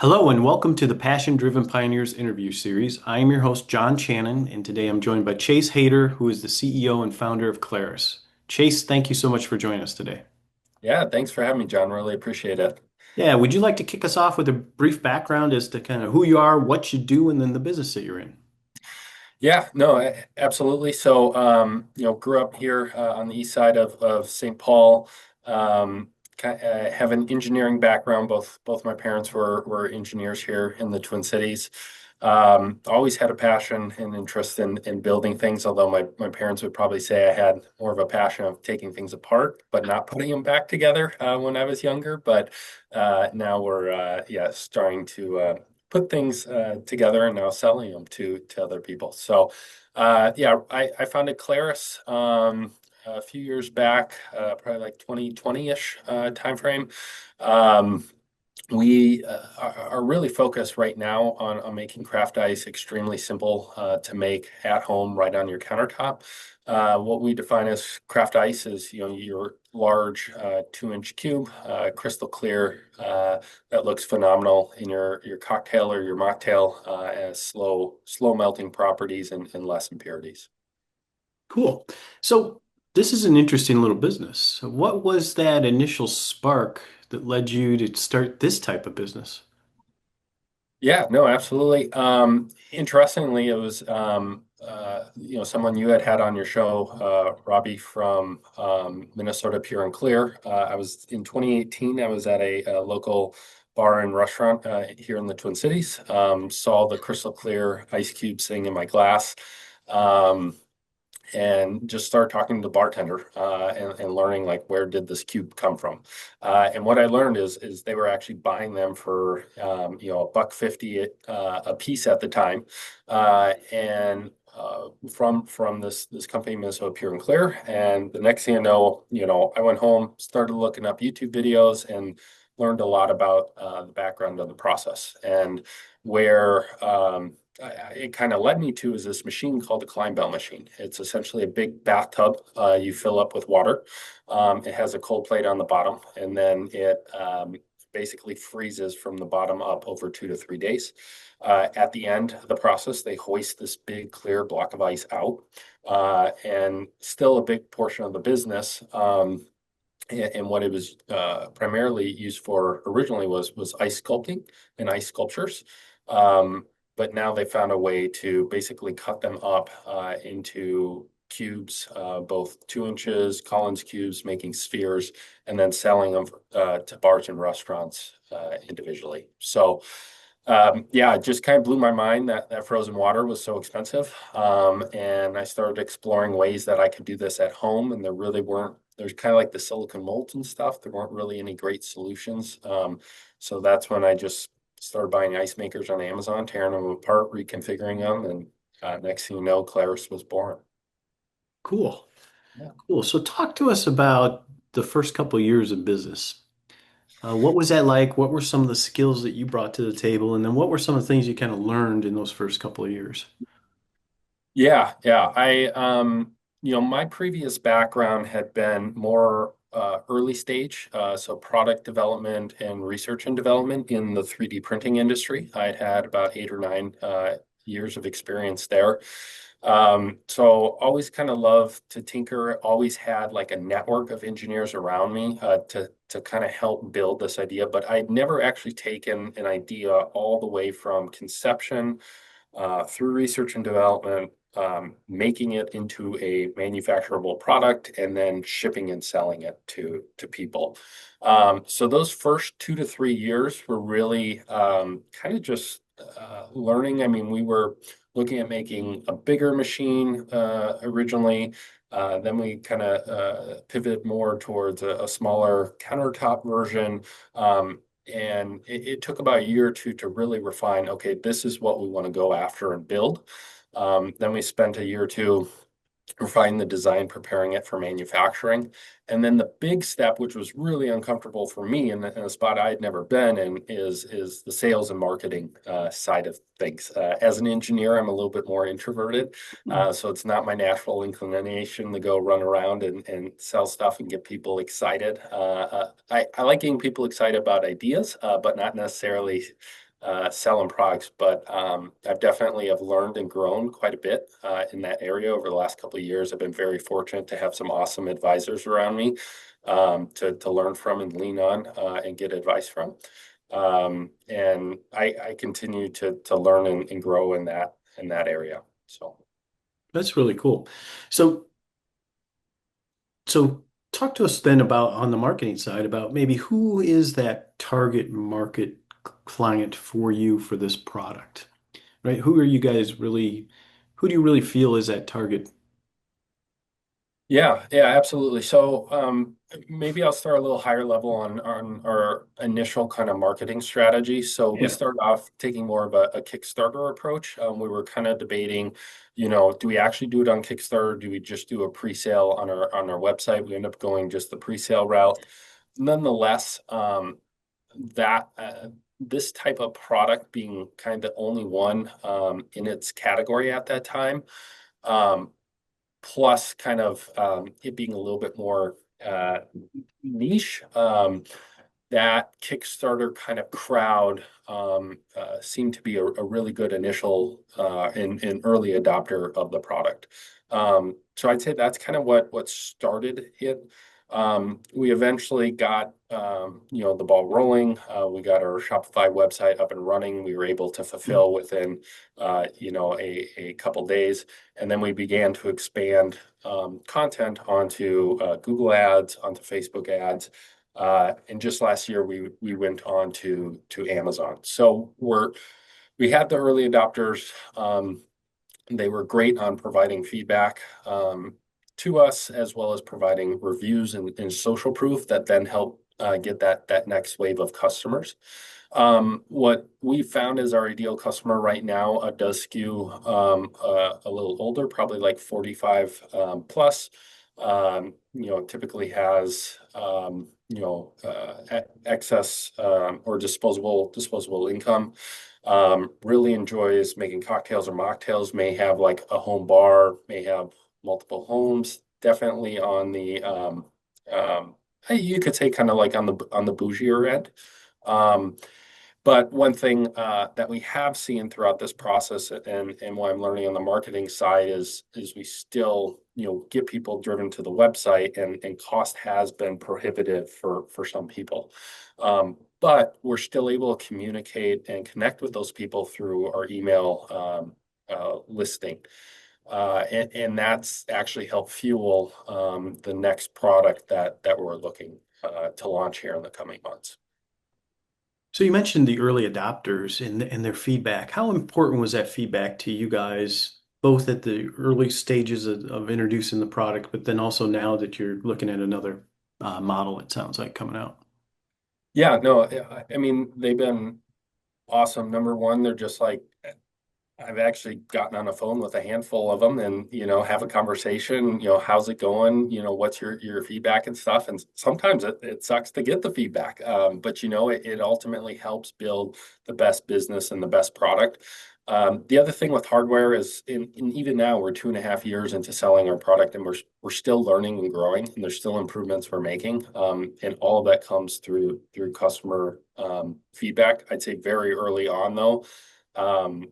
Hello and welcome to the Passion Driven Pioneers interview series. I am your host, John Channon, and today I'm joined by Chase Haider, who is the CEO and founder of Klaris. Chase, thank you so much for joining us today. Yeah, thanks for having me, John. Really appreciate it. Yeah, would you like to kick us off with a brief background as to kind of who you are, what you do, and then the business that you're in? Yeah, no, absolutely. So, grew up here on the east side of St. Paul. Have an engineering background. Both my parents were engineers here in the Twin Cities. Always had a passion and interest in building things, although my parents would probably say I had more of a passion of taking things apart, but not putting them back together when I was younger. But now we're starting to put things together and now selling them to other people. So I founded Klaris a few years back, probably like 2020-ish timeframe. Um, we are really focused right now on making craft ice extremely simple to make at home right on your countertop. What we define as craft ice is, your large 2-inch cube, crystal clear, that looks phenomenal in your cocktail or your mocktail, as slow melting properties and less impurities. Cool. So, this is an interesting little business. What was that initial spark that led you to start this type of business? Yeah, no, absolutely. Interestingly, it was someone you had on your show, Robbie from Minnesota Pure and Clear. I was in 2018. I was at a local bar and restaurant here in the Twin Cities. Saw the crystal clear ice cube sitting in my glass. Um, and just start talking to the bartender and learning like where did this cube come from. And what I learned is they were actually buying them for $1.50 a piece at the time, and from this company Minnesota Pure and Clear. And the next thing I know, I went home, started looking up YouTube videos, and learned a lot about the background of the process and where it kind of led me to is this machine called the climb bell machine. It's essentially a big bathtub you fill up with water. It has a cold plate on the bottom, and then it basically freezes from the bottom up over 2 to 3 days. At the end of the process, they hoist this big clear block of ice out, and still a big portion of the business. And what it was primarily used for originally was ice sculpting and ice sculptures. But now they found a way to basically cut them up into cubes, both 2 inches, Collins cubes, making spheres, and then selling them to bars and restaurants individually. So, it just kind of blew my mind that frozen water was so expensive. And I started exploring ways that I could do this at home, and there really weren't. There's kind of like the silicone molds and stuff. There weren't really any great solutions. So that's when I just started buying ice makers on Amazon, tearing them apart, reconfiguring them, and next thing you know, Klaris was born. Cool. Yeah. Cool. So, talk to us about the first couple of years of business. What was that like? What were some of the skills that you brought to the table? And then what were some of the things you kind of learned in those first couple of years? Yeah. My previous background had been more early stage, so product development and research and development in the 3D printing industry. I'd had about 8 or 9 years of experience there. So always kind of loved to tinker, always had like a network of engineers around me to kind of help build this idea, but I'd never actually taken an idea all the way from conception through research and development, making it into a manufacturable product, and then shipping and selling it to people. So those first 2 to 3 years were really kind of just learning. I mean, we were looking at making a bigger machine originally. Then we kind of pivoted more towards a smaller countertop version. And it took about a year or two to really refine, okay, this is what we want to go after and build. Then we spent a year or two refining the design, preparing it for manufacturing. And then the big step, which was really uncomfortable for me in a spot I had never been in, is the sales and marketing side of things. As an engineer, I'm a little bit more introverted. So it's not my natural inclination to go run around and sell stuff and get people excited. I like getting people excited about ideas, but not necessarily selling products, but I've definitely have learned and grown quite a bit in that area over the last couple of years. I've been very fortunate to have some awesome advisors around me to learn from and lean on and get advice from. And I continue to learn and grow in that area. So. That's really cool. So, so talk to us then about on the marketing side about maybe who is that target market client for you for this product, right? Who do you really feel is that target? Yeah, yeah, absolutely. So maybe I'll start a little higher level on our initial kind of marketing strategy. So we Yeah. started off taking more of a Kickstarter approach. We were kind of debating, do we actually do it on Kickstarter? Do we just do a pre-sale on our website? We end up going just the pre-sale route. Nonetheless, that this type of product being kind of the only one in its category at that time. Um, Plus kind of it being a little bit more niche. That Kickstarter kind of crowd seemed to be a really good initial and early adopter of the product. So I'd say that's kind of what started it. We eventually got the ball rolling. We got our Shopify website up and running. We were able to fulfill within a couple days, and then we began to expand content onto Google Ads, onto Facebook ads. And just last year, we went on to Amazon. So we had the early adopters. They were great on providing feedback to us, as well as providing reviews and social proof that then help get that next wave of customers. What we found is our ideal customer right now does skew a little older, probably like 45 plus. Typically has excess or disposable income. Really enjoys making cocktails or mocktails. May have like a home bar. May have multiple homes. Definitely on the you could say kind of like on the bougier end. Um, but one thing that we have seen throughout this process, and what I'm learning on the marketing side is we still get people driven to the website, and cost has been prohibitive for some people. But we're still able to communicate and connect with those people through our email listing. And that's actually helped fuel the next product that we're looking to launch here in the coming months. So you mentioned the early adopters and their feedback. How important was that feedback to you guys, both at the early stages of introducing the product, but then also now that you're looking at another model, it sounds like coming out? Yeah, no, I mean, they've been awesome. Number one, they're just like, I've actually gotten on the phone with a handful of them and, have a conversation, how's it going? What's your feedback and stuff. And sometimes it sucks to get the feedback. But it ultimately helps build the best business and the best product. The other thing with hardware is even now we're 2.5 years into selling our product, and we're still learning and growing, and there's still improvements we're making. And all of that comes through customer feedback. I'd say very early on though. Um,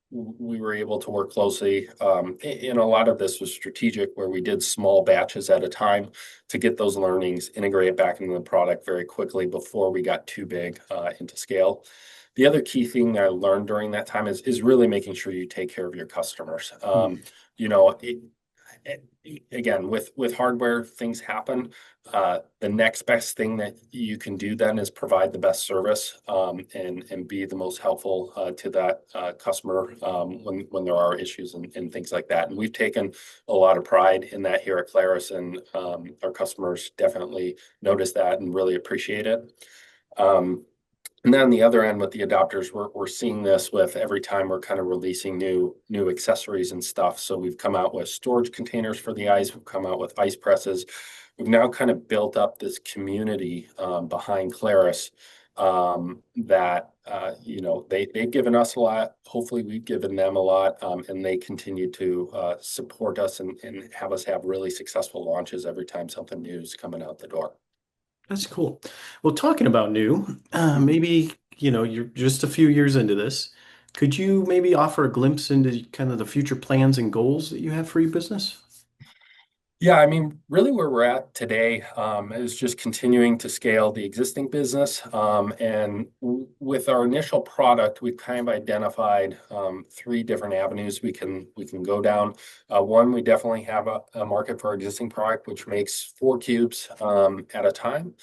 we were able to work closely. And a lot of this was strategic, where we did small batches at a time to get those learnings, integrate it back into the product very quickly before we got too big into scale. The other key thing that I learned during that time is really making sure you take care of your customers. You know, it, Again, with hardware, things happen. The next best thing that you can do then is provide the best service and be the most helpful to that customer when there are issues and things like that. And we've taken a lot of pride in that here at Klaris, and our customers definitely notice that and really appreciate it. Um, and then on the other end with the adopters, we're seeing this with every time we're kind of releasing new accessories and stuff. So we've come out with storage containers for the ice. We've come out with ice presses. We've now kind of built up this community behind Klaris that they've given us a lot. Hopefully, we've given them a lot, and they continue to support us and have us have really successful launches every time something new is coming out the door. That's cool. Well, talking about new, maybe, you're just a few years into this. Could you maybe offer a glimpse into kind of the future plans and goals that you have for your business? Yeah, I mean, really where we're at today is just continuing to scale the existing business. With our initial product, we've kind of identified three different avenues we can go down. One, we definitely have a market for our existing product, which makes 4 cubes at a time.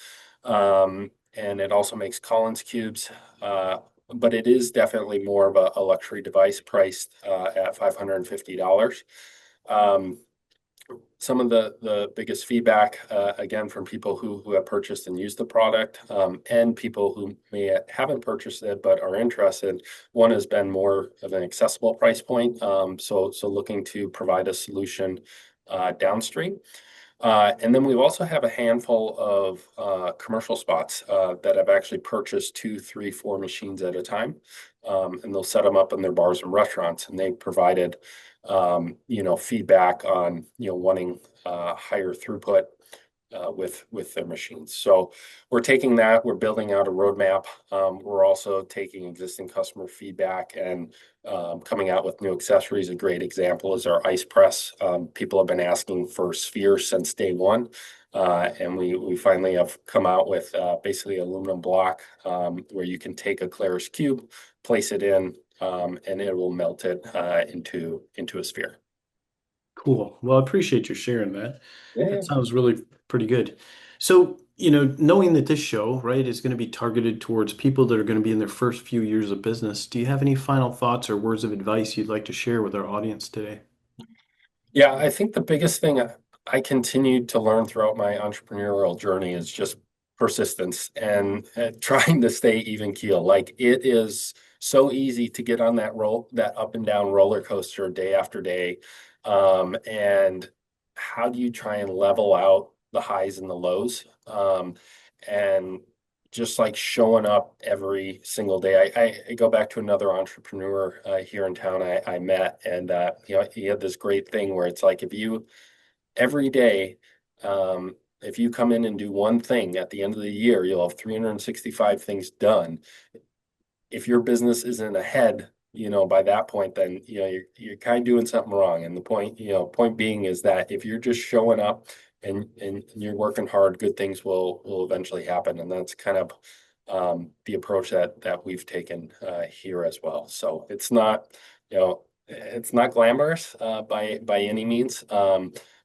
And it also makes Collins cubes. But it is definitely more of a luxury device priced at $550. Um, some of the biggest feedback, again, from people who have purchased and used the product, and people who haven't purchased it but are interested. One has been more of an accessible price point, so looking to provide a solution downstream. And then we also have a handful of commercial spots that have actually purchased two, three, four machines at a time. And they'll set them up in their bars and restaurants. And they provided, feedback on, wanting higher throughput with their machines. So we're taking that, we're building out a roadmap. We're also taking existing customer feedback and coming out with new accessories. A great example is our ice press. People have been asking for spheres since day one. And we finally have come out with basically aluminum block where you can take a Klaris cube, place it in, and it will melt it into a sphere. Cool. Well, I appreciate you sharing that. That Yeah. sounds really pretty good. So, knowing that this show, right, is going to be targeted towards people that are going to be in their first few years of business, do you have any final thoughts or words of advice you'd like to share with our audience today? Yeah, I think the biggest thing I continued to learn throughout my entrepreneurial journey is just persistence and trying to stay even keel. Like it is so easy to get on that up and down roller coaster day after day. And how do you try and level out the highs and the lows? And just like showing up every single day. I go back to another entrepreneur here in town I met, and he had this great thing where it's like if you every day, if you come in and do one thing at the end of the year, you'll have 365 things done. If your business isn't ahead, by that point, then you're kind of doing something wrong. And the point being is that if you're just showing up and you're working hard, good things will eventually happen. And that's kind of the approach that we've taken here as well. So it's not glamorous by any means.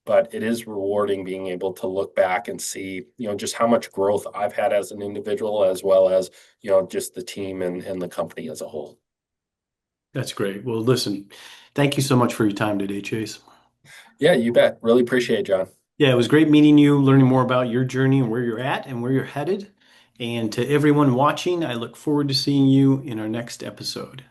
But it is rewarding being able to look back and see, just how much growth I've had as an individual, as well as just the team and the company as a whole. That's great. Well, listen, thank you so much for your time today, Chase. Yeah, you bet. Really appreciate it, John. Yeah, it was great meeting you, learning more about your journey and where you're at and where you're headed. And to everyone watching, I look forward to seeing you in our next episode.